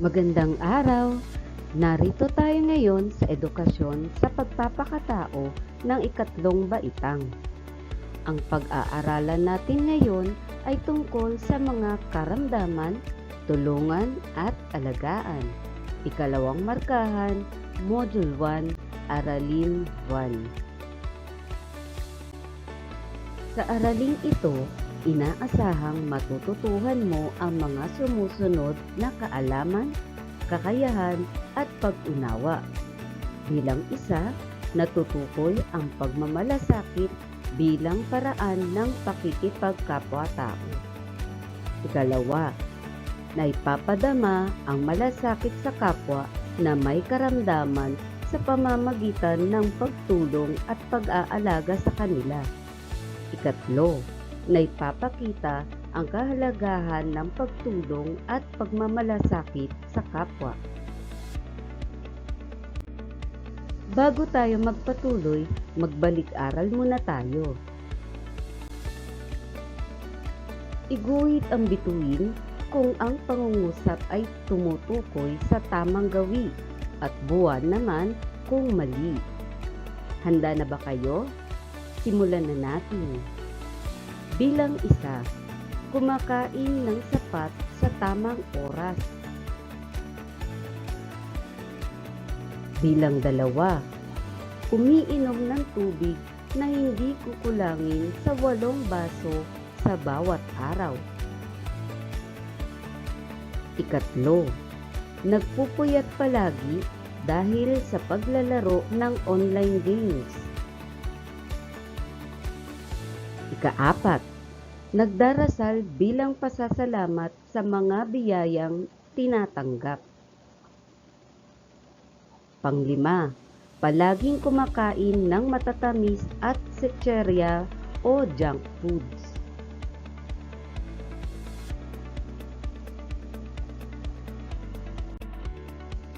Magandang araw! Narito tayo ngayon sa edukasyon sa pagpapakatao ng ikatlong baitang. Ang pag-aaralan natin ngayon ay tungkol sa mga karamdaman, tulungan at alagaan. Ikalawang markahan, Module 1, Aralin 1. Sa araling ito, inaasahang matututuhan mo ang mga sumusunod na kaalaman, kakayahan at pag-unawa. Bilang isa, natutukoy ang pagmamalasakit bilang paraan ng pakikipagkapwa-tao. Ikalawa, naipapadama ang malasakit sa kapwa na may karamdaman sa pamamagitan ng pagtulong at pag-aalaga sa kanila. Ikatlo, naipapakita ang kahalagahan ng pagtulong at pagmamalasakit sa kapwa. Bago tayo magpatuloy, magbalik-aral muna tayo. Iguhit ang bituin kung ang pangungusap ay tumutukoy sa tamang gawi at buwan naman kung mali. Handa na ba kayo? Simulan na natin. Bilang isa, kumakain ng sapat sa tamang oras. Bilang dalawa, umiinom ng tubig na hindi kukulangin sa 8 baso sa bawat araw. Ikatlo, nagpupuyat palagi dahil sa paglalaro ng online games. Ikaapat, nagdarasal bilang pasasalamat sa mga biyayang tinatanggap. Panglima, palaging kumakain ng matatamis at chicherya o junk foods.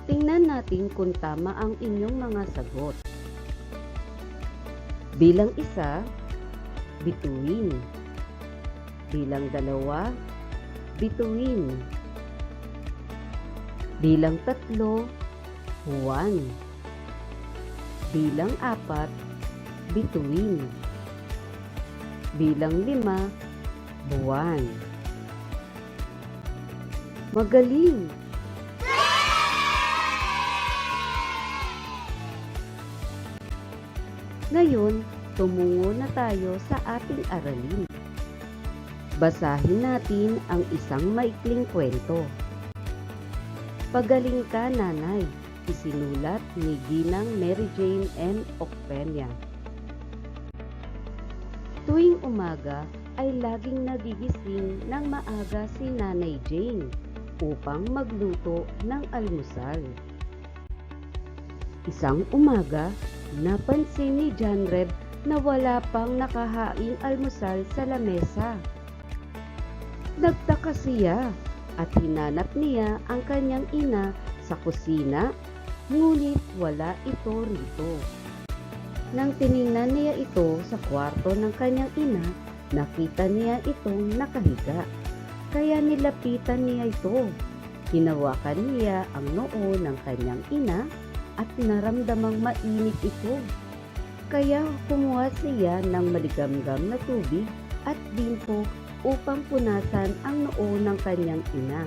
Tingnan natin kung tama ang inyong mga sagot. Bilang isa, bituin. Bilang dalawa, bituin. Bilang tatlo, buwan. Bilang apat, bituin. Bilang 5, buwan. Magaling! Ngayon, tumungo na tayo sa ating aralin. Basahin natin ang isang maikling kwento. Pagaling ka, nanay, isinulat ni Ginang Mary Jane N. Ocpenia. Tuwing umaga ay laging nagigising ng maaga si Nanay Jane upang magluto ng almusal. Isang umaga, napansin ni John Reb na wala pang nakahaing almusal sa lamesa. Nagtaka siya at hinanap niya ang kanyang ina sa kusina, ngunit wala ito rito. Nang tiningnan niya ito sa kwarto ng kanyang ina, nakita niya itong nakahiga. Kaya nilapitan niya ito. Hinawakan niya ang noo ng kanyang ina at naramdamang mainit ito. Kaya kumuha siya ng maligamgam na tubig at bimpo upang punasan ang noo ng kanyang ina.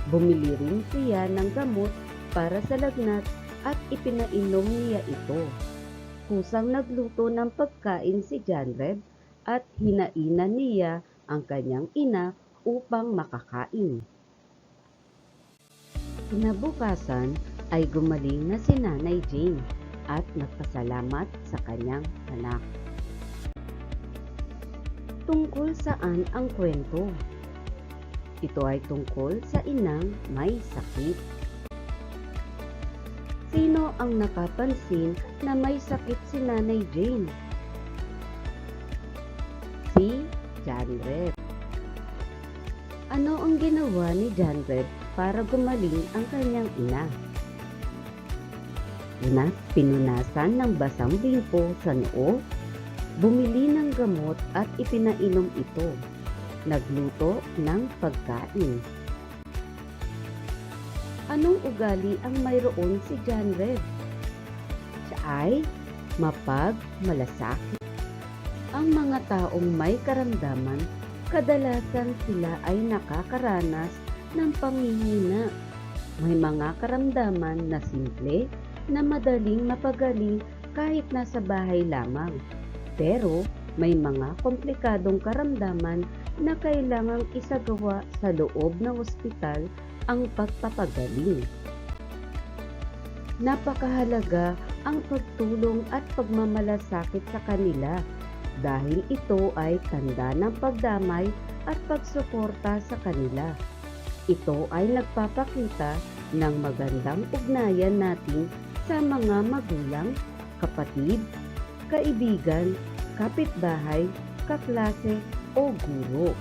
Bumili rin siya ng gamot para sa lagnat at ipinainom niya ito. Kusang nagluto ng pagkain si John Reb at hinainan niya ang kanyang ina upang makakain. Kinabukasan ay gumaling na si Nanay Jane at nagpasalamat sa kanyang anak. Tungkol saan ang kwento? Ito ay tungkol sa inang may sakit. Sino ang nakapansin na may sakit si Nanay Jane? Si John Reb. Ano ang ginawa ni John Reb para gumaling ang kanyang ina? Pinunasan ng basang bimpo sa noo, bumili ng gamot at ipinainom ito. Nagluto ng pagkain. Anong ugali ang mayroon si John Red? Siya ay mapagmalasakit. Ang mga taong may karamdaman, kadalasan sila ay nakakaranas ng panghihina. May mga karamdaman na simple na madaling mapagaling kahit nasa bahay lamang. Pero may mga komplikadong karamdaman na kailangang isagawa sa loob ng ospital ang pagpapagaling. Napakahalaga ang pagtulong at pagmamalasakit sa kanila dahil ito ay tanda ng pagdamay at pagsuporta sa kanila. Ito ay nagpapakita ng magandang ugnayan natin sa mga magulang, kapatid, kaibigan, kapitbahay, kaklase o guro.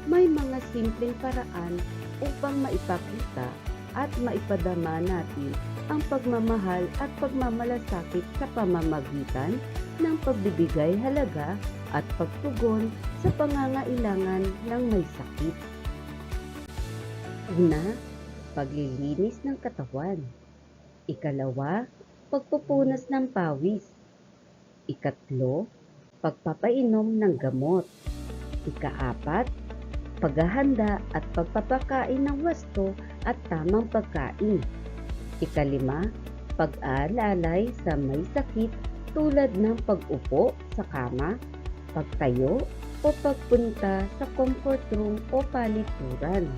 May mga simpleng paraan upang maipakita at maipadama natin ang pagmamahal at pagmamalasakit sa pamamagitan ng pagbibigay halaga at pagtugon sa pangangailangan ng may sakit. Una, paglilinis ng katawan. Ikalawa, pagpupunas ng pawis. Ikatlo, pagpapainom ng gamot. Ikaapat, paghahanda at pagpapakain ng wasto at tamang pagkain. Ikalima, pag-aalalay sa may sakit tulad ng pag-upo sa kama, pagtayo o pagpunta sa comfort room o palikuran.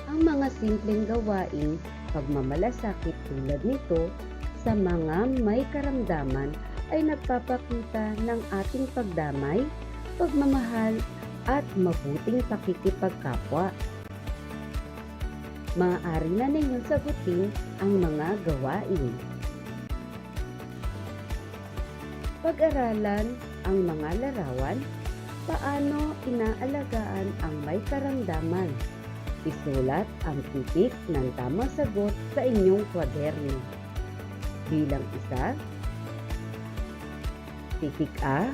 Ang mga simpleng gawaing pagmamalasakit tulad nito sa mga may karamdaman ay nagpapakita ng ating pagdamay, pagmamahal at mabuting pakikipagkapwa. Maaari na ninyong sagutin ang mga gawain. Pag-aralan ang mga larawan, paano inaalagaan ang may karamdaman. Isulat ang titik ng tamang sagot sa inyong kwaderno. Bilang isa, titik A,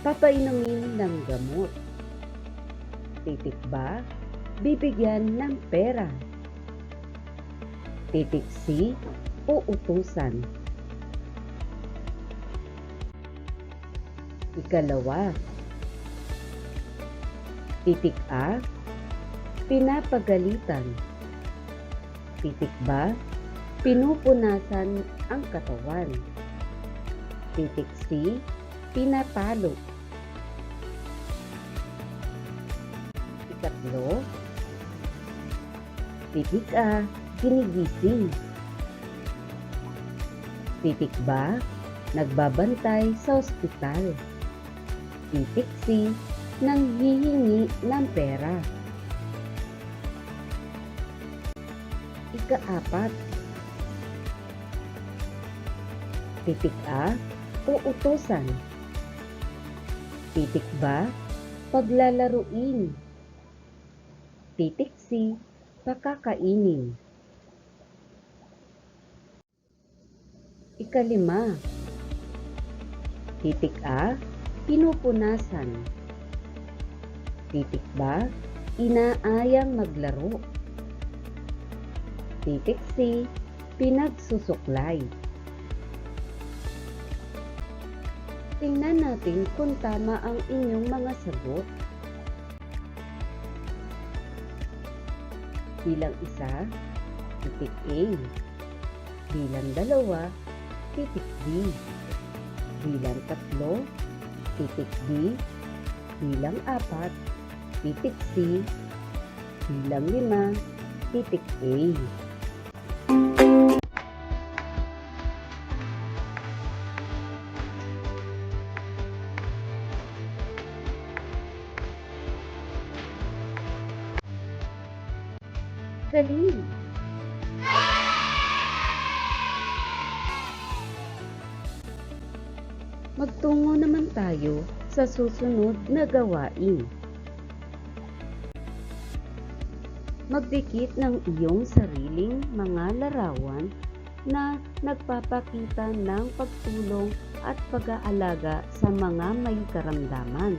papainumin ng gamot. Titik B, bibigyan ng pera. Titik C, uutusan. Ikalawa, titik A, pinapagalitan. Titik B, pinupunasan ang katawan. Titik C, pinapalo. Ikatlo, titik A, ginigising. Titik B, nagbabantay sa ospital. Titik C, nanghihingi ng pera. Ikaapat, titik A, uutusan. Titik B, paglalaruin. Titik C, pakakainin. Ikalima, titik A, pinupunasan. Titik B, inaayang maglaro. Titik C, pinagsusuklay. Tingnan natin kung tama ang inyong mga sagot. Bilang isa, titik A. Bilang dalawa, titik B. Bilang tatlo, titik B. Bilang apat, titik C. Bilang lima, titik A. Galing! Magtungo naman tayo sa susunod na gawain. Magdikit ng iyong sariling mga larawan na nagpapakita ng pagtulong at pag-aalaga sa mga may karamdaman.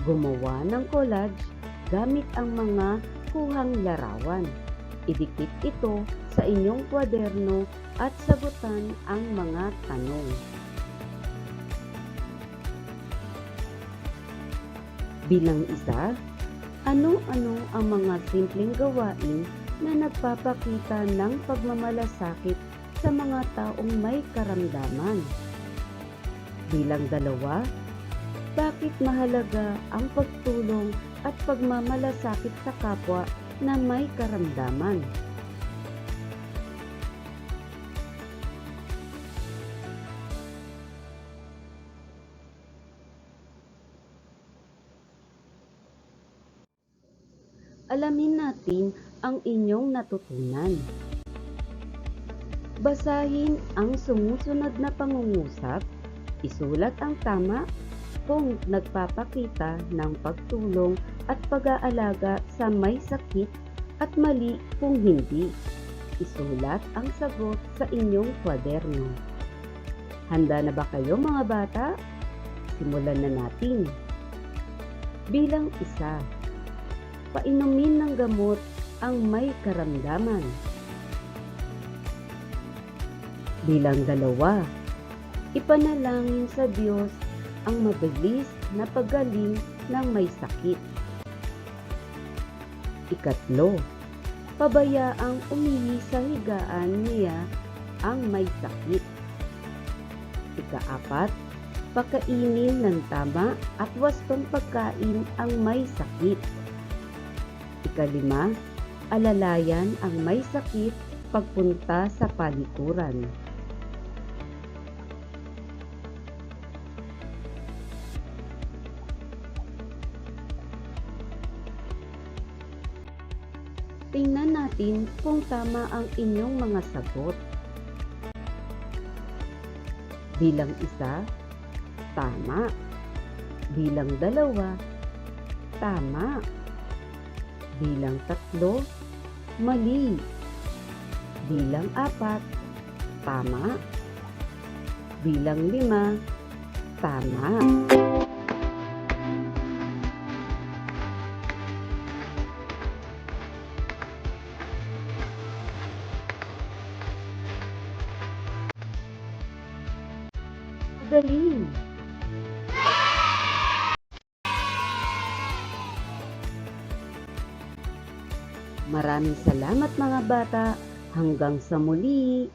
Gumawa ng collage gamit ang mga kuhang larawan. Idikit ito sa inyong kwaderno at sagutan ang mga tanong. Bilang isa, ano-ano ang mga simpleng gawain na nagpapakita ng pagmamalasakit sa mga taong may karamdaman? Bilang dalawa, bakit mahalaga ang pagtulong at pagmamalasakit sa kapwa na may karamdaman? Alamin natin ang inyong natutunan. Basahin ang sumusunod na pangungusap, isulat ang tama kung nagpapakita ng pagtulong at pag-aalaga sa may sakit at mali kung hindi. Isulat ang sagot sa inyong kwaderno. Handa na ba kayo mga bata? Simulan na natin. Bilang isa, painumin ng gamot ang may karamdaman. Bilang dalawa, ipanalangin sa Diyos ang mabilis na paggaling ng may sakit. Ikatlo, pabayaang umihi sa higaan niya ang may sakit. Ikaapat, pakainin ng tama at wastong pagkain ang may sakit. Ikalima, alalayan ang may sakit pagpunta sa palikuran. Tingnan natin kung tama ang inyong mga sagot. Bilang isa, tama. Bilang dalawa, tama. Bilang tatlo, mali. Bilang apat, tama. Bilang lima, tama. Galing! Maraming salamat mga bata. Hanggang sa muli!